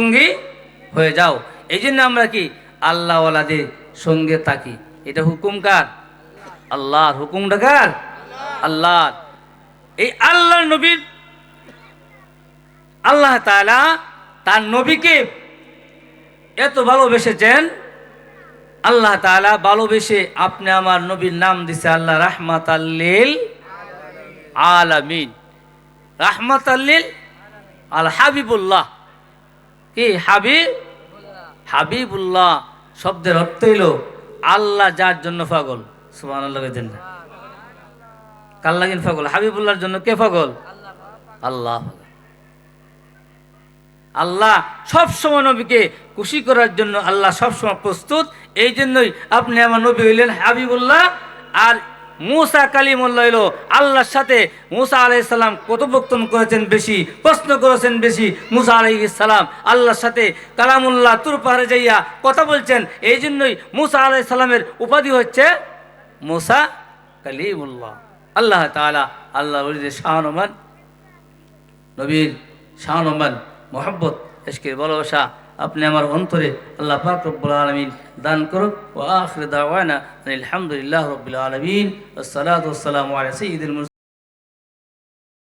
সঙ্গী হয়ে যাও। এই জন্য আমরা কি আল্লাহওয়ালাদের সঙ্গে থাকি। এটা হুকুম কার? আল্লাহর। হুকুমটা কার? আল্লাহর। এই আল্লাহর নবীর আল্লাহ তাআলা তার নবীকে এত ভালোবেসেছেন, আল্লাহ তাআলা ভালোবেসে আপনি আমার নবীর নাম দিছে আল্লাহ রাহমাতাল লিল আলামিন। রাহমাতাল লিল আল হাবিবুল্লাহ। কি হাবিবুল্লাহ শব্দের অর্থ হইল আল্লাহ যার জন্য পাগল। সুবহানাল্লাহ। কার লাগিন পাগল? হাবিবুল্লাহর জন্য। কে পাগল? আল্লাহ। আল্লাহ সবসময় নবীকে খুশি করার জন্য আল্লাহ সবসময় প্রস্তুত। এই জন্যই আপনি আমার নবী হইলেন হাবিবুল্লাহ। আর মুসা কালিমুল্লাহ হইল আল্লাহর সাথে মুসা আলাইহিস সালাম কথোপকথন করেছেন বেশি, প্রশ্ন করেছেন বেশি। মুসা আলাইহিস সালাম আল্লাহর সাথে কালামুল্লাহ তুর পাহাড়ে যাইয়া কথা বলছেন। এই জন্যই মুসা আলাইহিস সালামের উপাধি হচ্ছে মুসা কালিমুল্লাহ। আল্লাহ তাআলা আল্লাহ ওলিদের শাহানমান, নবীর শাহানমান, মোহাব্বত, ইশকের ভালোবাসা আপনি আমার অন্তরে আল্লাহ পাক রব্বুল আলামিন দান করুক। ওয়া আখিরু দাওয়ানা আলহামদুলিল্লাহি রাব্বিল আলামিন। আসসালাতু ওয়াসসালামু আলা সাইয়্যিদিল